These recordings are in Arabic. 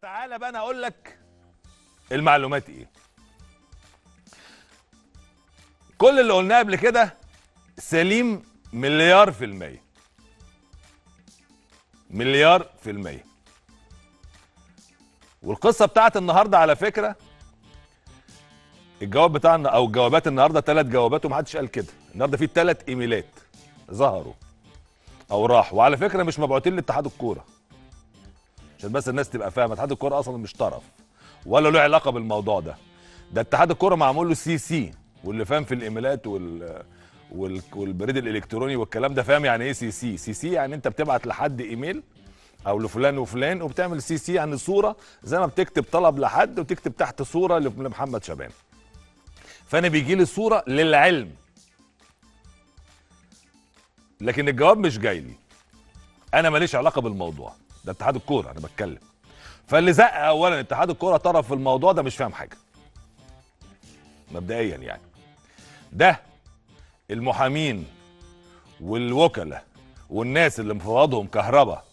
تعالى بقى انا اقول لك المعلومات ايه. كل اللي قلناه قبل كده سليم مليار في المية. مليار في المية. والقصة بتاعت النهاردة على فكرة الجواب بتاعنا او جوابات النهاردة 3 جوابات ومحدش قال كده. النهاردة في 3 ايميلات ظهروا او راحوا، وعلى فكرة مش مبعوتين لاتحاد الكورة عشان بس الناس تبقى فاهمة. اتحاد الكورة اصلا مش طرف ولا له علاقة بالموضوع ده. ده اتحاد الكورة معمول له CC، واللي فاهم في الايميلات والبريد الالكتروني والكلام ده فاهم يعني ايه CC يعني انت بتبعت لحد ايميل او لفلان وفلان وبتعمل CC يعني صوره، زي ما بتكتب طلب لحد وتكتب تحت صوره لمحمد شعبان. فانا بيجي لي صوره للعلم، لكن الجواب مش جاي لي. انا ماليش علاقه بالموضوع ده، اتحاد الكوره انا بتكلم. فاللي زق اولا اتحاد الكوره طرف في الموضوع ده مش فاهم حاجه مبدئيا يعني. ده المحامين والوكلاء والناس اللي مفوضهم كهرباء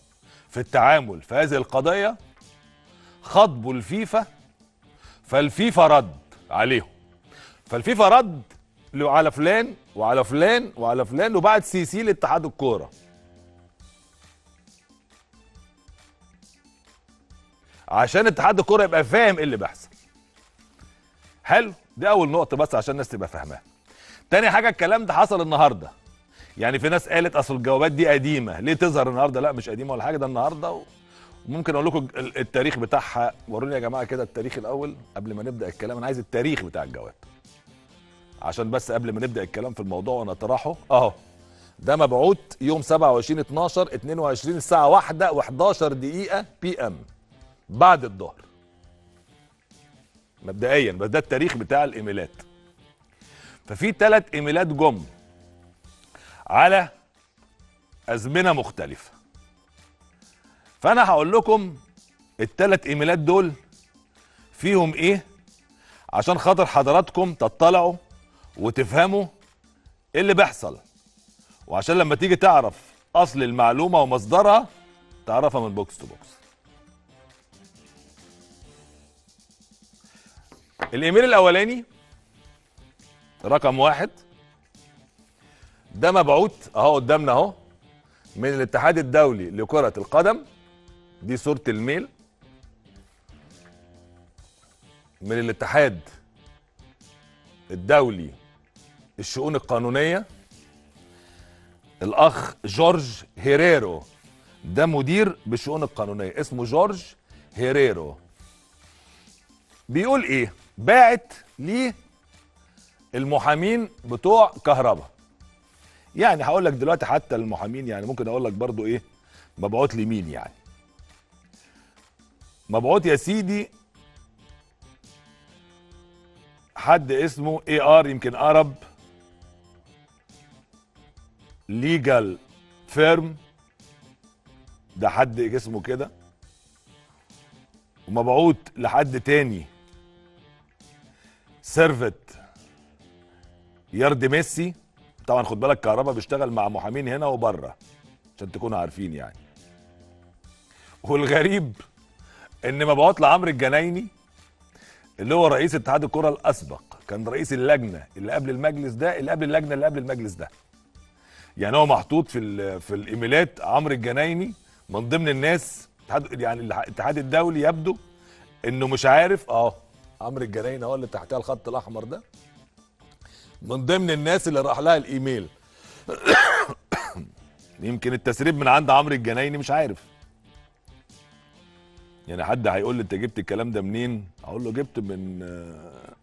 في التعامل في هذه القضيه خاطبوا الفيفا، فالفيفا رد عليهم. فالفيفا رد على فلان وعلى فلان وعلى فلان وبعت CC لاتحاد الكوره عشان اتحاد الكوره يبقى فاهم ايه اللي بيحصل. حلو، دي اول نقطه بس عشان الناس تبقى فاهماها. تاني حاجه الكلام ده حصل النهارده. يعني في ناس قالت اصل الجوابات دي قديمه، ليه تظهر النهارده؟ لا مش قديمه ولا حاجه، ده النهارده. وممكن اقول لكم التاريخ بتاعها. وروني يا جماعه كده التاريخ الاول قبل ما نبدا الكلام. انا عايز التاريخ بتاع الجواب عشان بس قبل ما نبدا الكلام في الموضوع ونطرحه. اهو ده مبعوت يوم 27/12/22 الساعه 1:11 PM بعد الظهر مبدئيا، بس ده التاريخ بتاع الايميلات. ففي 3 ايميلات جم على ازمنه مختلفه. فانا هقول لكم ال3 ايميلات دول فيهم ايه عشان خاطر حضراتكم تطلعوا وتفهموا ايه اللي بيحصل، وعشان لما تيجي تعرف اصل المعلومه ومصدرها تعرفها من بوكس تو بوكس. الايميل الاولاني رقم 1 ده مبعوت اهو قدامنا اهو من الاتحاد الدولي لكرة القدم. دي صورة الميل من الاتحاد الدولي الشؤون القانونية. الاخ جورج هيريرو ده مدير بالشؤون القانونية، اسمه جورج هيريرو. بيقول ايه؟ باعت ليه المحامين بتوع كهرباء. يعني هقول لك دلوقتي حتى المحامين، يعني ممكن اقول لك برضو ايه مبعوت لمين. يعني مبعوت يا سيدي حد اسمه AR يمكن ارب ليجال فيرم، ده حد اسمه كده. ومبعوت لحد تاني سيرفت يارد ميسي. طبعا خد بالك كهربا بيشتغل مع محامين هنا وبره عشان تكونوا عارفين يعني. والغريب ان مبعوت لعمرو الجنايني اللي هو رئيس اتحاد الكره الاسبق، كان رئيس اللجنه اللي قبل المجلس ده، اللي قبل اللجنه اللي قبل المجلس ده. يعني هو محطوط في الايميلات عمرو الجنايني من ضمن الناس. يعني الاتحاد الدولي يبدو انه مش عارف. عمرو الجنايني هو اللي تحتها الخط الاحمر ده من ضمن الناس اللي راح لها الايميل. يمكن التسريب من عند عمرو الجنايني مش عارف. يعني حد هيقول لي انت جبت الكلام ده منين؟ اقول له جبت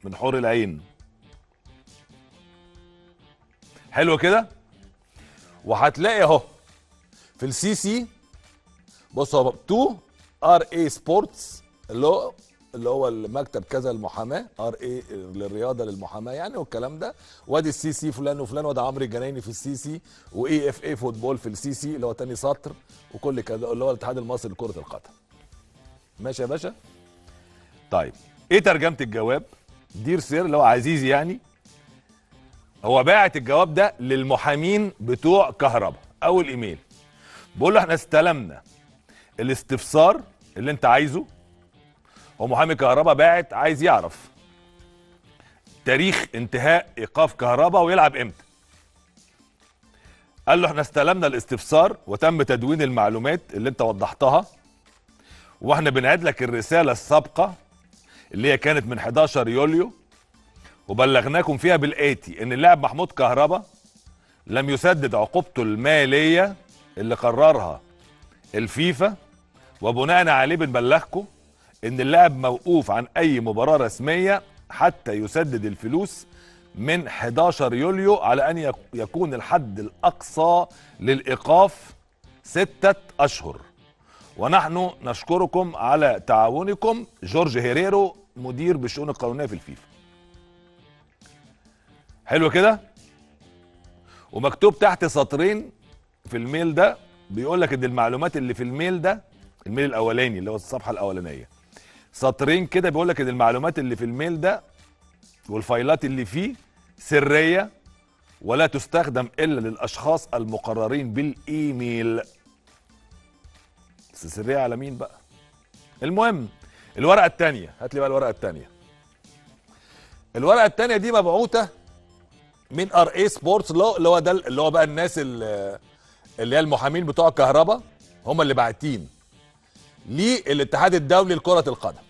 من حور العين. حلو كده. وهتلاقي اهو في الCC بص اهو 2RA سبورتس اللي هو المكتب كذا المحاماه RA للرياضه للمحاماه يعني والكلام ده. وادي الCC فلان وفلان، وادي عمرو الجنايني في الCC، وAFA فوتبول في الCC اللي هو تاني سطر، وكل كذا اللي هو الاتحاد المصري لكره القدم. ماشي يا باشا. طيب ايه ترجمه الجواب؟ دير سير اللي هو عزيزي يعني. هو باعت الجواب ده للمحامين بتوع كهرباء. اول ايميل بقول له احنا استلمنا الاستفسار اللي انت عايزه هو محامي كهربا باعت عايز يعرف تاريخ انتهاء ايقاف كهربا ويلعب امتى. قال له احنا استلمنا الاستفسار وتم تدوين المعلومات اللي انت وضحتها، واحنا بنعيد لك الرساله السابقه اللي هي كانت من 11 يوليو، وبلغناكم فيها بالآتي: ان اللاعب محمود كهربا لم يسدد عقوبته الماليه اللي قررها الفيفا، وبناء عليه بنبلغكم ان اللاعب موقوف عن اي مباراه رسميه حتى يسدد الفلوس من 11 يوليو، على ان يكون الحد الاقصى للايقاف 6 اشهر. ونحن نشكركم على تعاونكم. جورج هيريرو، مدير بالشؤون القانونيه في الفيفا. حلو كده. ومكتوب تحت سطرين في الميل ده بيقول لك ان المعلومات اللي في الميل ده، الميل الاولاني اللي هو الصفحه الاولانيه، سطرين كده بيقول لك ان المعلومات اللي في الميل ده والفايلات اللي فيه سريه ولا تستخدم الا للاشخاص المقررين بالايميل. بس سريه على مين بقى؟ المهم الورقه الثانيه، هات لي بقى الورقه الثانيه. الورقه الثانيه دي مبعوثه من RA سبورتس لو، اللي هو ده اللي هو بقى الناس اللي هي المحامين بتوع الكهرباء، هم اللي باعتين للاتحاد الدولي لكره القدم،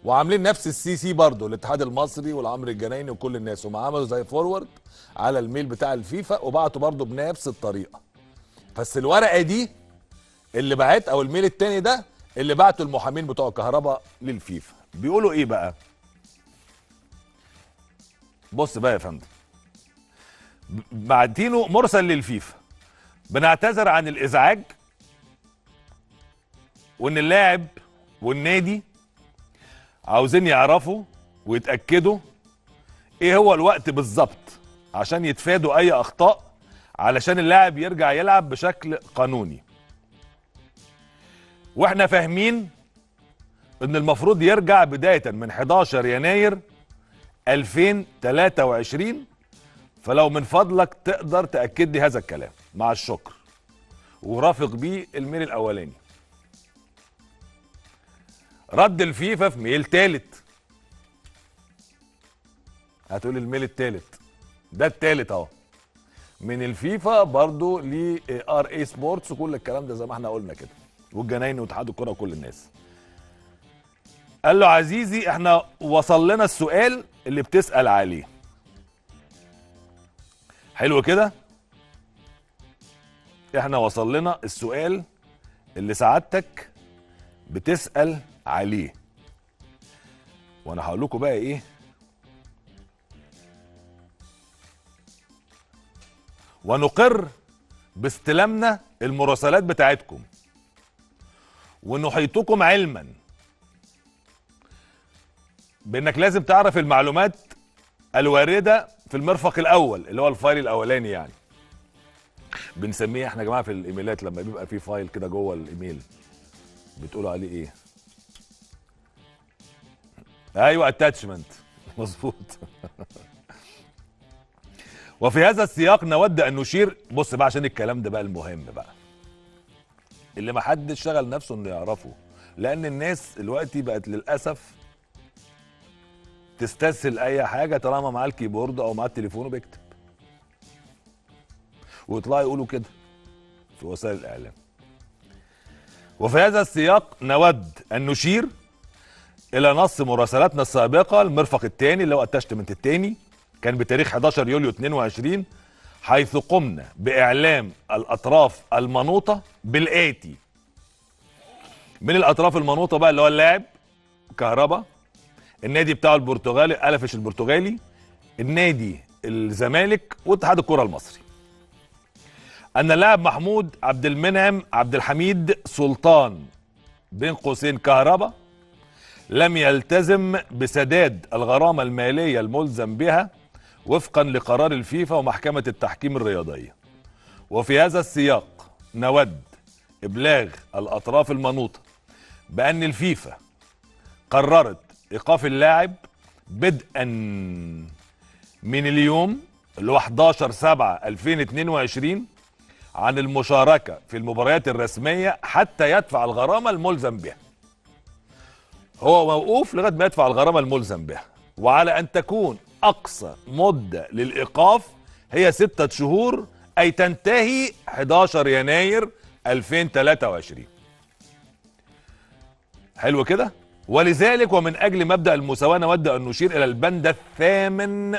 وعاملين نفس الCC برضه الاتحاد المصري والعمرو الجنايني وكل الناس، هم عملوا زي فورورد على الميل بتاع الفيفا وبعتوا برضه بنفس الطريقه. بس الورقه دي اللي بعت، او الميل التاني ده اللي بعته المحامين بتوع الكهرباء للفيفا، بيقولوا ايه بقى؟ بص بقى يا فندم، بعتينه مرسل للفيفا: بنعتذر عن الازعاج، وان اللاعب والنادي عاوزين يعرفوا ويتاكدوا ايه هو الوقت بالظبط عشان يتفادوا اي اخطاء، علشان اللاعب يرجع يلعب بشكل قانوني. واحنا فاهمين ان المفروض يرجع بدايه من 11 يناير 2023، فلو من فضلك تقدر تاكد لي هذا الكلام، مع الشكر. ورافق بيه الميل الاولاني. رد الفيفا في ميل تالت. هتقول الميل التالت ده التالت اهو من الفيفا برضو ل RA سبورتس وكل الكلام ده زي ما احنا قلنا كده، والجناين واتحاد الكره وكل الناس. قال له: عزيزي احنا وصل لنا السؤال اللي بتسأل عليه. حلو كده. احنا وصل لنا السؤال اللي سعادتك بتسأل عليه، وانا هقول لكم بقى ايه. ونقر باستلامنا المراسلات بتاعتكم، ونحيطكم علما بانك لازم تعرف المعلومات الوارده في المرفق الاول اللي هو الفايل الاولاني، يعني بنسميه احنا يا جماعه في الايميلات لما بيبقى فيه فايل كده جوه الايميل بتقولوا عليه ايه؟ ايوه اتاتشمنت. مظبوط. وفي هذا السياق نود ان نشير، بص بقى عشان الكلام ده بقى المهم بقى اللي ما حدش شغل نفسه انه يعرفه، لان الناس دلوقتي بقت للاسف تستسهل اي حاجه طالما معاه الكيبورد او معاه التليفون وبيكتب، ويطلعوا يقولوا كده في وسائل الاعلام. وفي هذا السياق نود ان نشير الى نص مراسلاتنا السابقه المرفق الثاني اللي هو التشتمنت الثاني، كان بتاريخ 11 يوليو 22، حيث قمنا باعلام الاطراف المنوطه بالاتي. من الاطراف المنوطه بقى اللي هو اللاعب كهربا، النادي بتاعه البرتغالي ألفش البرتغالي، النادي الزمالك، واتحاد الكره المصري، ان اللاعب محمود عبد المنعم عبد الحميد سلطان بين قوسين كهربا لم يلتزم بسداد الغرامه الماليه الملزم بها وفقا لقرار الفيفا ومحكمه التحكيم الرياضيه. وفي هذا السياق نود ابلاغ الاطراف المنوطه بان الفيفا قررت ايقاف اللاعب بدءا من اليوم اللي هو 11/7/2022 عن المشاركه في المباريات الرسميه حتى يدفع الغرامه الملزم بها. هو موقوف لغايه ما يدفع الغرامه الملزم بها، وعلى ان تكون اقصى مده للايقاف هي 6 شهور، اي تنتهي 11 يناير 2023. حلو كده؟ ولذلك ومن اجل مبدا المساواه نود ان نشير الى البند الثامن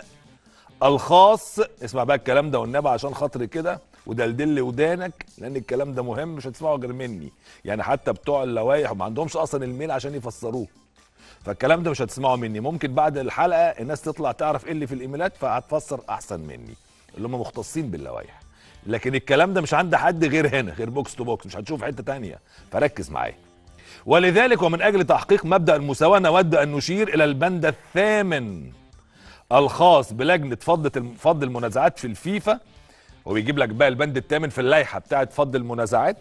الخاص، اسمع بقى الكلام ده والنبي عشان خاطري كده ودلدل ودانك، لان الكلام ده مهم مش هتسمعه غير مني، يعني حتى بتوع اللوائح ما عندهمش اصلا الميل عشان يفسروه، فالكلام ده مش هتسمعه مني. ممكن بعد الحلقه الناس تطلع تعرف ايه اللي في الايميلات فهتفسر احسن مني اللي هم مختصين باللوائح، لكن الكلام ده مش عند حد غير هنا، غير بوكس تو بوكس، مش هتشوف حته تانية، فركز معايا. ولذلك ومن اجل تحقيق مبدا المساواه نود ان نشير الى البند الثامن الخاص بلجنه فض المنازعات في الفيفا، وبيجيب لك بقى البند الثامن في اللائحه بتاعه فض المنازعات،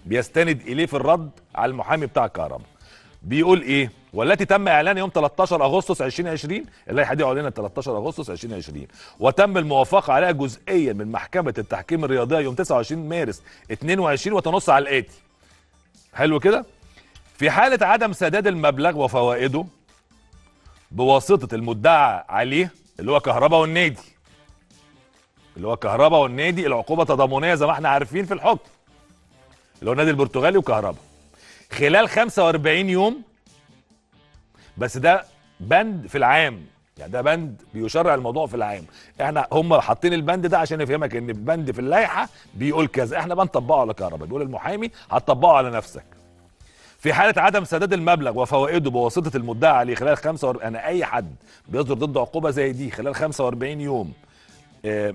بيستند اليه في الرد على المحامي بتاع كهرباء. بيقول ايه؟ والتي تم اعلانها يوم 13 اغسطس 2020، اللائحه دي اعلنت 13 اغسطس 2020، وتم الموافقه عليها جزئيا من محكمه التحكيم الرياضيه يوم 29 مارس 22، وتنص على الاتي. حلو كده؟ في حاله عدم سداد المبلغ وفوائده بواسطه المدعى عليه اللي هو كهرباء والنادي، العقوبه تضامنيه زي ما احنا عارفين في الحكم، اللي هو النادي البرتغالي وكهرباء، خلال 45 يوم. بس ده بند في العام، يعني ده بند بيشرع الموضوع في العام، احنا هم حاطين البند ده عشان يفهمك ان البند في اللائحه بيقول كذا، احنا بقى نطبقه على كهرباء، بيقول المحامي هتطبقه على نفسك. في حاله عدم سداد المبلغ وفوائده بواسطه المدعى عليه خلال 45، انا اي حد بيصدر ضده عقوبه زي دي خلال 45 يوم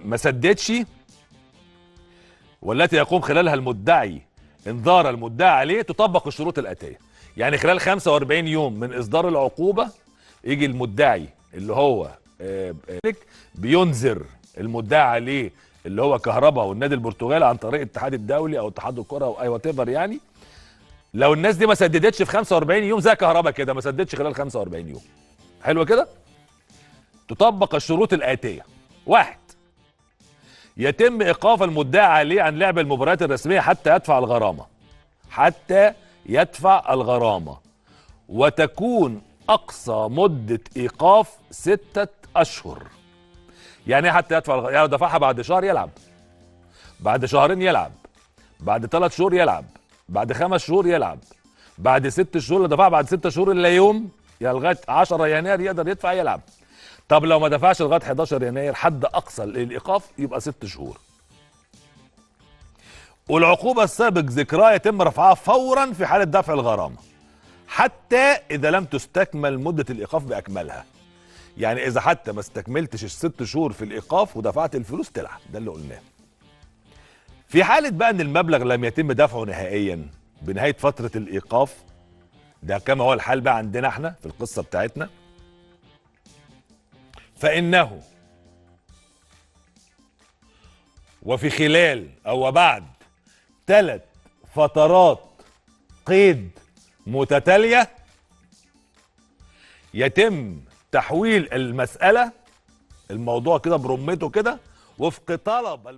ما سددش، والتي يقوم خلالها المدعي انذار المدعى عليه، تطبق الشروط الاتيه. يعني خلال 45 يوم من اصدار العقوبه يجي المدعي اللي هو بينذر المدعى عليه اللي هو كهرباء والنادي البرتغالي عن طريق الاتحاد الدولي او اتحاد الكره او اي وات ايفر، يعني لو الناس دي ما سددتش في 45 يوم زي كهرباء كده ما سددتش خلال 45 يوم. حلو كده؟ تطبق الشروط الاتيه: 1، يتم ايقاف المدعى عليه عن لعب المباريات الرسميه حتى يدفع الغرامه، وتكون اقصى مده ايقاف 6 اشهر. يعني حتى يدفع الغرامه، يعني لو دفعها بعد شهر يلعب، بعد شهرين يلعب، بعد 3 شهور يلعب، بعد 5 شهور يلعب، بعد 6 شهور، لو دفعها بعد 6 شهور الا يوم، يعني لغايه 10 يناير يقدر يدفع يلعب. طب لو ما دفعش لغايه 11 يناير حد اقصى للايقاف يبقى 6 شهور. والعقوبه السابق ذكرها يتم رفعها فورا في حاله دفع الغرامه، حتى اذا لم تستكمل مده الايقاف باكملها. يعني اذا حتى ما استكملتش ال6 شهور في الايقاف ودفعت الفلوس تلعب، ده اللي قلناه. في حاله بقى ان المبلغ لم يتم دفعه نهائيا بنهايه فتره الايقاف، ده كما هو الحال بقى عندنا احنا في القصه بتاعتنا، فانه وفي خلال او بعد 3 فترات قيد متتاليه يتم تحويل المساله، الموضوع كده برمته كده، وفق طلب